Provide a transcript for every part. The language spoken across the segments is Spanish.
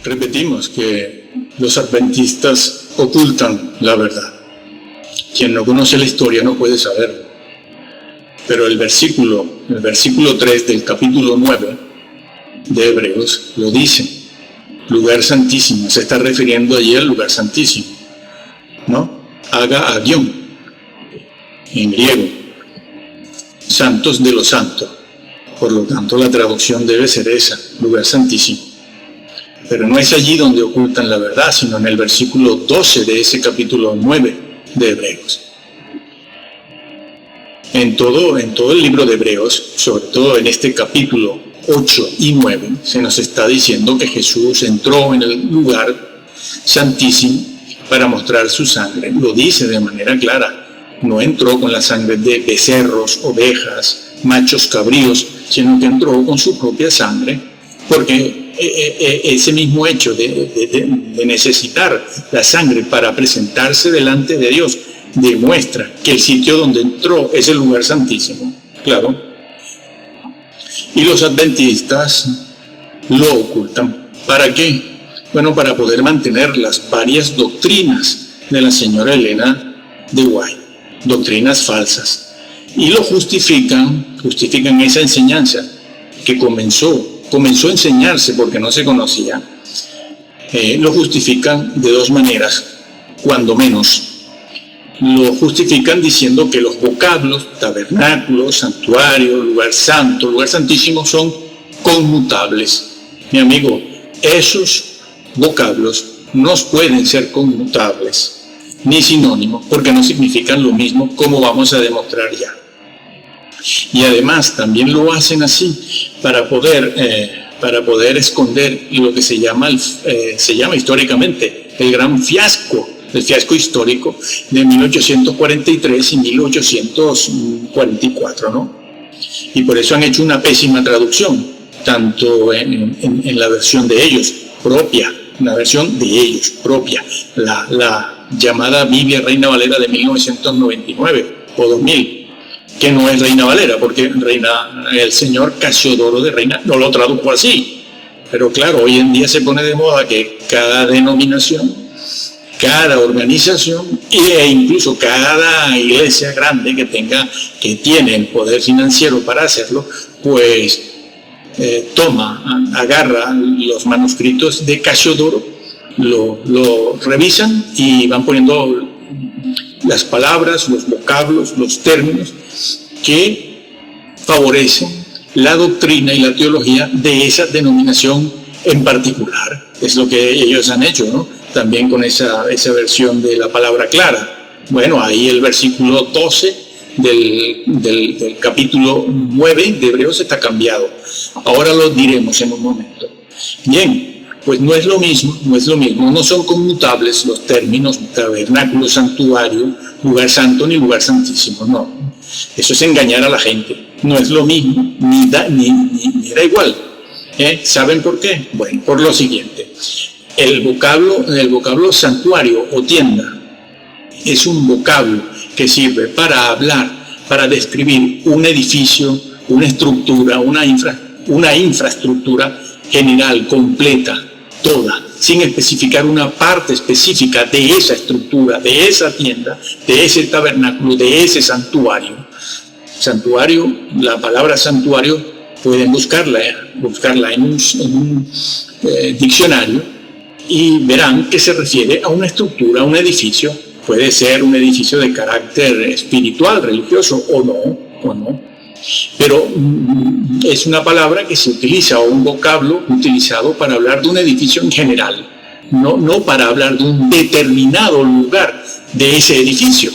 Repetimos que los adventistas ocultan la verdad. Quien no conoce la historia no puede saberlo. Pero el versículo 3 del capítulo 9 de Hebreos lo dice. Lugar santísimo, se está refiriendo allí al lugar santísimo, ¿no? Haga agión, en griego. Santos de los santos. Por lo tanto, la traducción debe ser esa, lugar santísimo. Pero no es allí donde ocultan la verdad, sino en el versículo 12 de ese capítulo 9 de Hebreos. En todo el libro de Hebreos, sobre todo en este capítulo 8 y 9, se nos está diciendo que Jesús entró en el lugar santísimo para mostrar su sangre. Lo dice de manera clara. No entró con la sangre de becerros, ovejas, machos cabríos, sino que entró con su propia sangre, porque ese mismo hecho de necesitar la sangre para presentarse delante de Dios demuestra que el sitio donde entró es el lugar santísimo, claro. Y los adventistas lo ocultan. ¿Para qué? Bueno, para poder mantener las varias doctrinas de la señora Elena de White, doctrinas falsas. Y lo justifican esa enseñanza que comenzó a enseñarse porque no se conocía. Lo justifican de dos maneras, cuando menos. Lo justifican diciendo que los vocablos, tabernáculo, santuario, lugar santo, lugar santísimo, son conmutables. Mi amigo, esos vocablos no pueden ser conmutables, ni sinónimos, porque no significan lo mismo, como vamos a demostrar ya. Y además también lo hacen así para poder esconder lo que se llama históricamente el gran fiasco, el fiasco histórico de 1843 y 1844, ¿no? Y por eso han hecho una pésima traducción, tanto en la versión de ellos propia, la llamada Biblia Reina Valera de 1999 o 2000, que no es Reina Valera, porque el señor Casiodoro de Reina no lo tradujo así. Pero claro, hoy en día se pone de moda que cada denominación, cada organización e incluso cada iglesia grande que tiene el poder financiero para hacerlo, pues agarra los manuscritos de Casiodoro, lo revisan y van poniendo las palabras, los vocablos, los términos que favorecen la doctrina y la teología de esa denominación en particular. Es lo que ellos han hecho, ¿no? También con esa versión de la palabra clara. Bueno, ahí el versículo 12 del capítulo 9 de Hebreos está cambiado. Ahora lo diremos en un momento. Bien, pues no es lo mismo, no son conmutables los términos tabernáculo, santuario, lugar santo ni lugar santísimo, no. Eso es engañar a la gente. No es lo mismo, ni da igual. ¿Saben por qué? Bueno, por lo siguiente. El vocablo santuario o tienda es un vocablo que sirve para hablar, para describir un edificio, una estructura, una infraestructura general, completa, toda, sin especificar una parte específica de esa estructura, de esa tienda, de ese tabernáculo, de ese santuario. Santuario, la palabra santuario, pueden buscarla en un diccionario y verán que se refiere a una estructura, a un edificio. Puede ser un edificio de carácter espiritual, religioso o no. Pero es una palabra que se utiliza, o un vocablo utilizado para hablar de un edificio en general, no para hablar de un determinado lugar de ese edificio.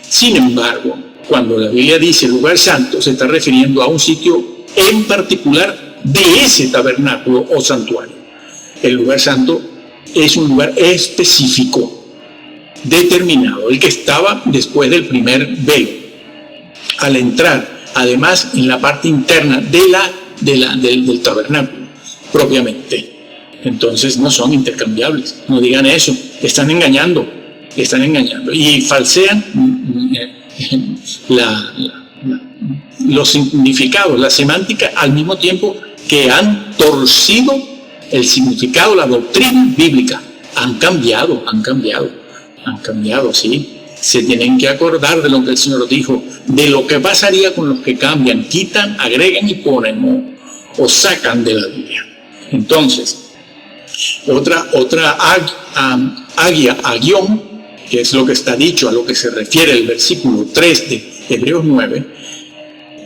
Sin embargo, cuando la Biblia dice lugar santo, se está refiriendo a un sitio en particular de ese tabernáculo o santuario. El lugar santo es un lugar específico, determinado, el que estaba después del primer velo. Al entrar, además, en la parte interna del tabernáculo, propiamente. Entonces no son intercambiables, no digan eso, están engañando y falsean los significados, la semántica, al mismo tiempo que han torcido el significado, la doctrina bíblica. Han cambiado, ¿sí? Se tienen que acordar de lo que el Señor dijo, de lo que pasaría con los que cambian, quitan, agregan y ponen o sacan de la Biblia. Entonces, otra agión, que es lo que está dicho, a lo que se refiere el versículo 3 de Hebreos 9,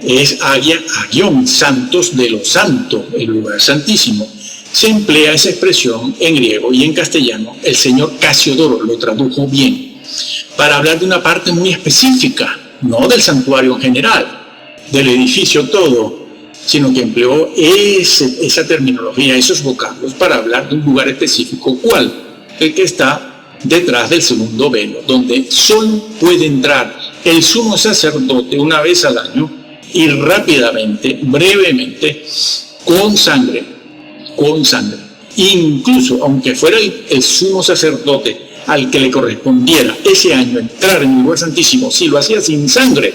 es agión, santos de lo santo, el lugar santísimo. Se emplea esa expresión en griego y en castellano. El señor Casiodoro lo tradujo bien, para hablar de una parte muy específica, no del santuario en general, del edificio todo, sino que empleó esa terminología, esos vocablos, para hablar de un lugar específico. ¿Cuál? El que está detrás del segundo velo, donde solo puede entrar el sumo sacerdote una vez al año y rápidamente, brevemente, con sangre. Incluso, aunque fuera el sumo sacerdote al que le correspondiera ese año entrar en el lugar santísimo, si lo hacía sin sangre,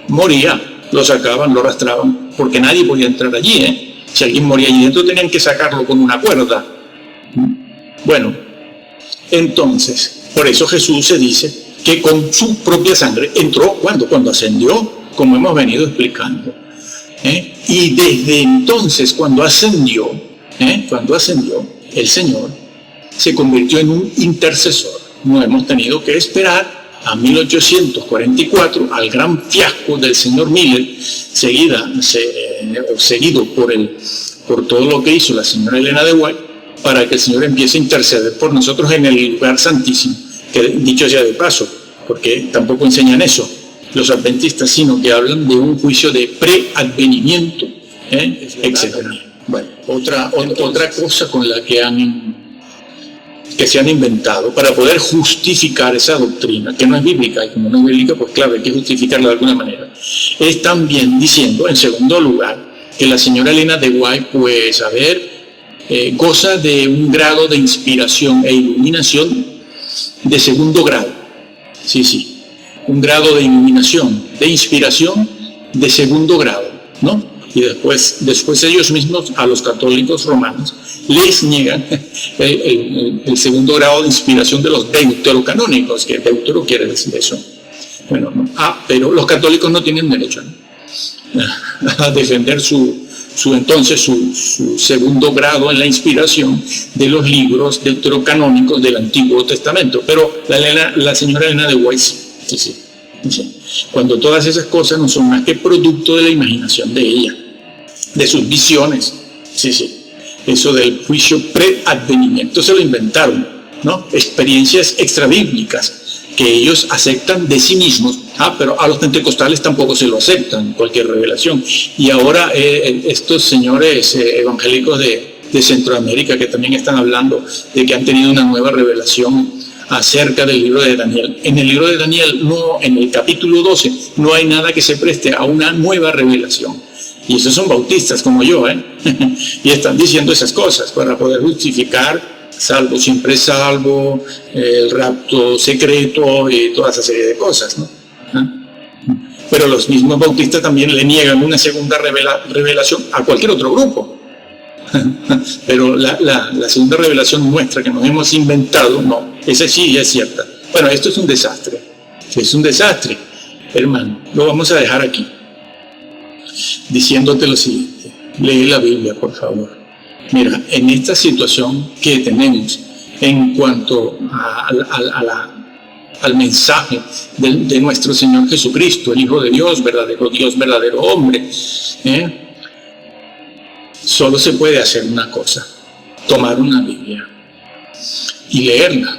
moría, lo sacaban, lo arrastraban, porque nadie podía entrar allí, Si alguien moría allí dentro, tenían que sacarlo con una cuerda. Bueno, entonces, por eso Jesús se dice que con su propia sangre entró, cuando ascendió, como hemos venido explicando. Y desde entonces, cuando ascendió, el Señor se convirtió en un intercesor. No hemos tenido que esperar a 1844, al gran fiasco del señor Miller, seguido por todo lo que hizo la señora Elena de White, para que el Señor empiece a interceder por nosotros en el lugar santísimo, que dicho sea de paso, porque tampoco enseñan eso los adventistas, sino que hablan de un juicio de preadvenimiento, etc. Bueno, otra cosa con la que se han inventado para poder justificar esa doctrina, que no es bíblica, y como no es bíblica, pues claro, hay que justificarla de alguna manera, es también diciendo, en segundo lugar, que la señora Elena de White, pues, goza de un grado de inspiración e iluminación de segundo grado. Sí, un grado de iluminación, de inspiración de segundo grado, ¿no? Y después ellos mismos, a los católicos romanos, les niegan el segundo grado de inspiración de los deuterocanónicos, que deutero quiere decir eso. Bueno, no. Pero los católicos no tienen derecho a defender su segundo grado en la inspiración de los libros deuterocanónicos del Antiguo Testamento. Pero la señora Elena de White sí. Cuando todas esas cosas no son más que producto de la imaginación de ella, de sus visiones. Sí. Eso del juicio preadvenimiento se lo inventaron, ¿no? Experiencias extrabíblicas que ellos aceptan de sí mismos. Pero a los pentecostales tampoco se lo aceptan, cualquier revelación. Y ahora estos señores evangélicos de Centroamérica, que también están hablando de que han tenido una nueva revelación acerca del libro de Daniel. En el libro de Daniel, en el capítulo 12, no hay nada que se preste a una nueva revelación. Y esos son bautistas como yo, y están diciendo esas cosas para poder justificar salvo, siempre salvo, el rapto secreto y toda esa serie de cosas, ¿no? Pero los mismos bautistas también le niegan una segunda revelación a cualquier otro grupo. Pero la segunda revelación nuestra que nos hemos inventado, no, esa sí es cierta. Bueno, esto es un desastre, hermano. Lo vamos a dejar aquí, diciéndote lo siguiente. Lee la Biblia, por favor. Mira, en esta situación que tenemos en cuanto al mensaje de nuestro Señor Jesucristo, el Hijo de Dios, verdadero hombre, solo se puede hacer una cosa: tomar una Biblia y leerla.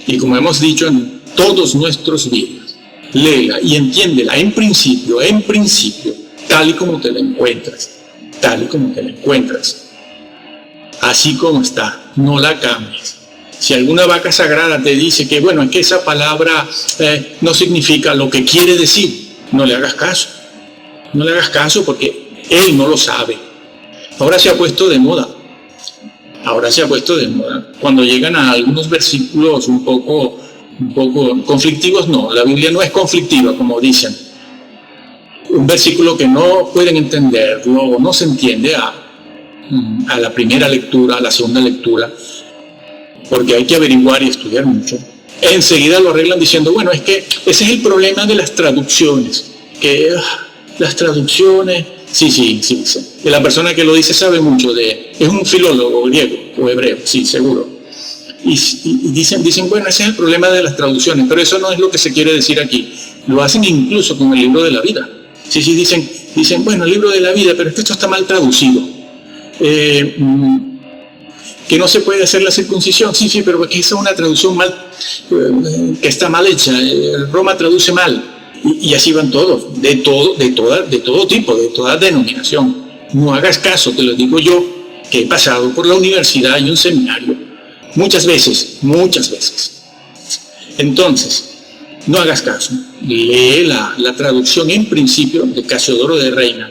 Y como hemos dicho en todos nuestros videos, léela y entiéndela en principio, tal y como te la encuentras, así como está, no la cambies. Si alguna vaca sagrada te dice que, bueno, es que esa palabra no significa lo que quiere decir, no le hagas caso, porque él no lo sabe. Ahora se ha puesto de moda. Cuando llegan a algunos versículos un poco conflictivos, no, la Biblia no es conflictiva, como dicen. Un versículo que no pueden entenderlo o no se entiende, a la primera lectura, a la segunda lectura, porque hay que averiguar y estudiar mucho. Enseguida lo arreglan diciendo, bueno, es que ese es el problema de las traducciones, que las traducciones, sí. Y la persona que lo dice sabe mucho es un filólogo griego o hebreo, sí, seguro. Y dicen, bueno, ese es el problema de las traducciones, pero eso no es lo que se quiere decir aquí. Lo hacen incluso con el libro de la vida. Sí, dicen, bueno, el libro de la vida, pero es que esto está mal traducido. Que no se puede hacer la circuncisión, sí, pero que esa es una traducción que está mal hecha. Roma traduce mal. Y así van todos, de todo tipo, de toda denominación. No hagas caso, te lo digo yo, que he pasado por la universidad y un seminario. Muchas veces. Entonces, no hagas caso. Lee la traducción en principio de Casiodoro de Reina.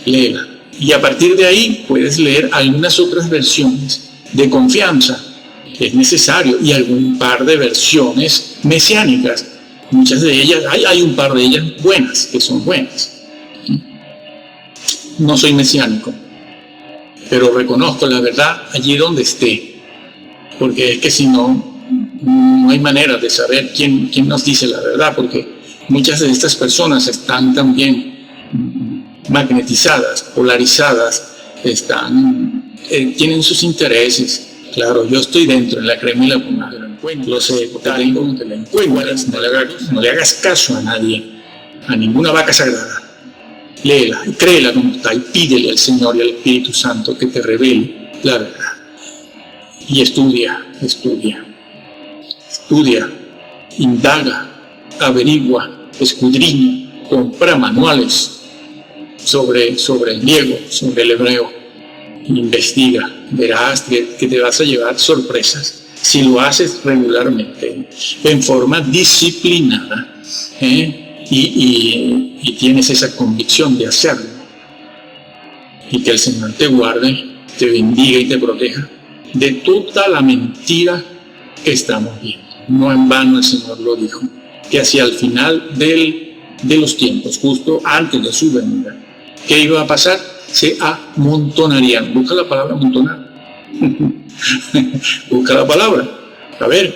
Léela. Y a partir de ahí puedes leer algunas otras versiones de confianza, que es necesario, y algún par de versiones mesiánicas. Muchas de ellas, hay un par de ellas buenas, que son buenas. No soy mesiánico, pero reconozco la verdad allí donde esté, porque es que si no hay manera de saber quién nos dice la verdad, porque muchas de estas personas están también magnetizadas, polarizadas, tienen sus intereses. Claro, yo estoy dentro, en la crema y la pomada, lo sé, te la encuentras, no le hagas caso a nadie, a ninguna vaca sagrada. Léela, créela como está y pídele al Señor y al Espíritu Santo que te revele la verdad. Y estudia, indaga, averigua, escudriña, compra manuales sobre el griego, sobre el hebreo, investiga, verás que te vas a llevar sorpresas si lo haces regularmente, en forma disciplinada, y tienes esa convicción de hacerlo, y que el Señor te guarde, te bendiga y te proteja de toda la mentira que estamos viendo. No en vano el Señor lo dijo, que hacia el final de los tiempos, justo antes de su venida, ¿qué iba a pasar? Se amontonarían. Busca la palabra amontonar. Busca la palabra. A ver,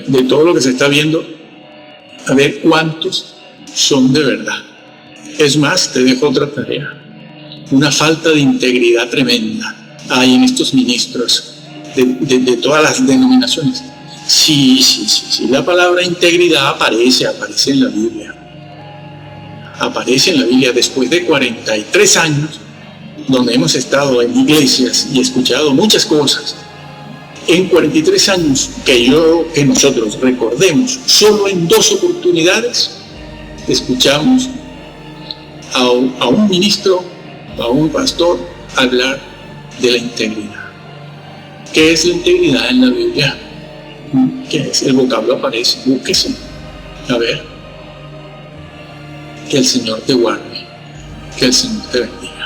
de todo lo que se está viendo, a ver cuántos son de verdad. Es más, te dejo otra tarea. Una falta de integridad tremenda hay en estos ministros de todas las denominaciones. Sí, la palabra integridad aparece en la Biblia. Aparece en la Biblia después de 43 años, donde hemos estado en iglesias y escuchado muchas cosas. En 43 años que nosotros recordemos, solo en 2 oportunidades escuchamos a un ministro, a un pastor hablar de la integridad. ¿Qué es la integridad en la Biblia? ¿Qué es? El vocablo aparece, búsquese. A ver. Que el Señor te guarde, que el Señor te bendiga.